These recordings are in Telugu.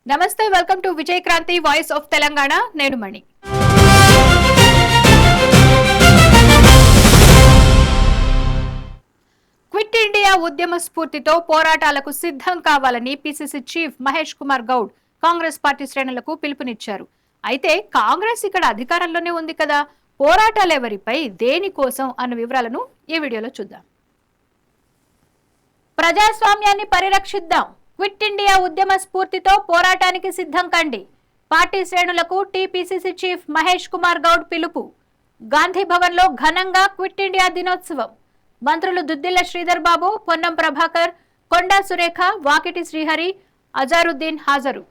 నమస్తే, welcome to Vijay Kranti voice of Telangana. నేను మణి. క్విట్ ఇండియా ఉద్యమ స్ఫూర్తితో పోరాటాలకు సిద్ధం కావాలని PCC chief Mahesh Kumar Goud Congress party శ్రేణులకు పిలుపునిచ్చారు. అయితే కాంగ్రెస్ ఇక్కడ అధికారంలోనే ఉంది కదా, పోరాటాలెవరిపై, దేనికోసం అన్న వివరాలను ఈ వీడియోలో చూద్దాం. ప్రజాస్వామ్యాన్ని పరిరక్షిద్దాం. క్విట్ ఇండియా ఉద్యమ స్ఫూర్తితో పోరాటానికి సిద్ధం కండి. పార్టీ శ్రేణులకు టీపీసీసీ చీఫ్ మహేష్ కుమార్ గౌడ్ పిలుపు. గాంధీ భవన్ లో ఘనంగా క్విట్ ఇండియా దినోత్సవం. మంత్రులు దుద్దిల్ల శ్రీధర్ బాబు, పొన్నం ప్రభాకర్, కొండా సురేఖ, వాకిటి శ్రీహరి, అజారుద్దీన్ హాజరు.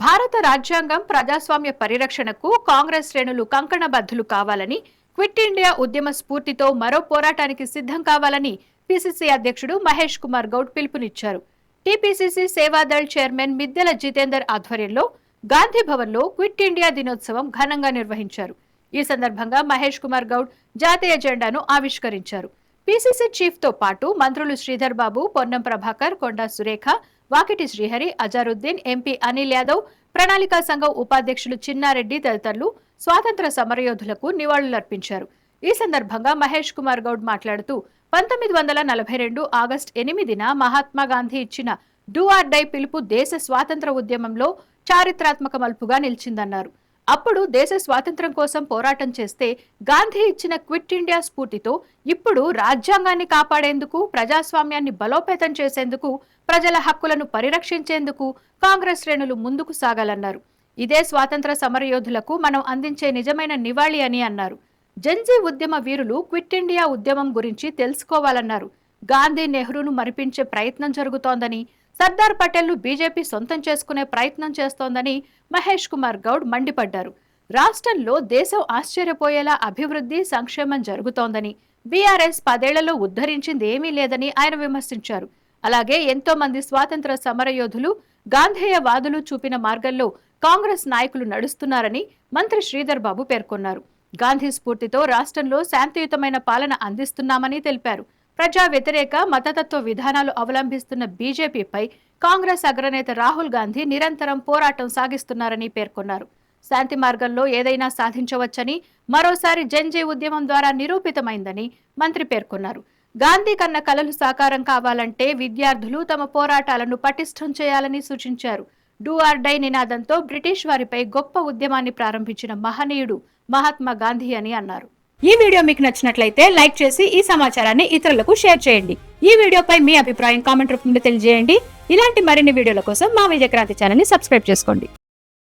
భారత రాజ్యాంగం, ప్రజాస్వామ్య పరిరక్షణకు కాంగ్రెస్ శ్రేణులు కంకణబద్దులు కావాలని, క్విట్ ఇండియా ఉద్యమ స్ఫూర్తితో మరో పోరాటానికి సిద్ధం కావాలని పిసిసి అధ్యక్షుడు మహేష్ కుమార్ గౌడ్ పిలుపునిచ్చారు. టీపీసీసీ సేవాదళ్ చైర్మన్ మిద్దెల జితేందర్ ఆధ్వర్యంలో గాంధీ భవన్ లో క్విట్ ఇండియా దినోత్సవం ఘనంగా నిర్వహించారు. ఈ సందర్భంగా మహేష్ కుమార్ గౌడ్ జాతీయ జెండాను ఆవిష్కరించారు. పిసిసి చీఫ్ తో పాటు మంత్రులు శ్రీధర్ బాబు, పొన్నం ప్రభాకర్, కొండా సురేఖ, వాకిటి శ్రీహరి, అజారుద్దీన్, ఎంపీ అనిల్ యాదవ్, ప్రణాళికా సంఘం ఉపాధ్యక్షులు చిన్నారెడ్డి తదితరులు స్వాతంత్ర సమరయోధులకు నివాళులర్పించారు. ఈ సందర్భంగా మహేష్ కుమార్ గౌడ్ మాట్లాడుతూ 1942 ఆగస్టు 8న మహాత్మా గాంధీ ఇచ్చిన డూ ఆర్ డై పిలుపు దేశ స్వాతంత్ర ఉద్యమంలో చారిత్రాత్మక మలుపుగా నిలిచిందన్నారు. అప్పుడు దేశ స్వాతంత్ర్యం కోసం పోరాటం చేస్తే గాంధీ ఇచ్చిన క్విట్ ఇండియా స్ఫూర్తితో ఇప్పుడు రాజ్యాంగాన్ని కాపాడేందుకు, ప్రజాస్వామ్యాన్ని బలోపేతం చేసేందుకు, ప్రజల హక్కులను పరిరక్షించేందుకు కాంగ్రెస్ శ్రేణులు ముందుకు సాగాలన్నారు. ఇదే స్వాతంత్ర సమరయోధులకు మనం అందించే నిజమైన నివాళి అని అన్నారు. జెన్జీ ఉద్యమ వీరులు క్విట్ ఇండియా ఉద్యమం గురించి తెలుసుకోవాలన్నారు. గాంధీ, నెహ్రూను మరిపించే ప్రయత్నం జరుగుతోందని, సర్దార్ పటేల్ను బీజేపీ సొంతం చేసుకునే ప్రయత్నం చేస్తోందని మహేష్ కుమార్ గౌడ్ మండిపడ్డారు. రాష్ట్రంలో దేశం ఆశ్చర్యపోయేలా అభివృద్ధి, సంక్షేమం జరుగుతోందని, బీఆర్ఎస్ 10 ఏళ్లలో ఉద్ధరించింది ఏమీ లేదని ఆయన విమర్శించారు. అలాగే ఎంతో మంది స్వాతంత్ర సమరయోధులు, గాంధేయవాదులు చూపిన మార్గంలో కాంగ్రెస్ నాయకులు నడుస్తున్నారని మంత్రి శ్రీధర్ బాబు పేర్కొన్నారు. గాంధీ స్ఫూర్తితో రాష్ట్రంలో శాంతియుతమైన పాలన అందిస్తున్నామని తెలిపారు. ప్రజా వ్యతిరేక, మతతత్వ విధానాలు అవలంబిస్తున్న బీజేపీపై కాంగ్రెస్ అగ్రనేత రాహుల్ గాంధీ నిరంతరం పోరాటం సాగిస్తున్నారని పేర్కొన్నారు. శాంతి మార్గంలో ఏదైనా సాధించవచ్చని, మరోసారి జెన్జీ ఉద్యమం ద్వారా నిరూపితమైందని మంత్రి పేర్కొన్నారు. గాంధీ కన్న కలలు సాకారం కావాలంటే విద్యార్థులు తమ పోరాటాలను పటిష్టం చేయాలని సూచించారు. డూ ఆర్ డై నినాదంతో బ్రిటిష్ వారిపై గొప్ప ఉద్యమాన్ని ప్రారంభించిన మహనీయుడు మహాత్మా గాంధీ అని అన్నారు. ఈ వీడియో మీకు నచ్చినట్లయితే లైక్ చేసి ఈ సమాచారాన్ని ఇతరులకు షేర్ చేయండి. ఈ వీడియోపై మీ అభిప్రాయం కామెంట్ రూపంలో తెలియజేయండి. ఇలాంటి మరిన్ని వీడియోల కోసం మా విజయక్రాంతి ఛానల్ ని సబ్స్క్రైబ్ చేసుకోండి.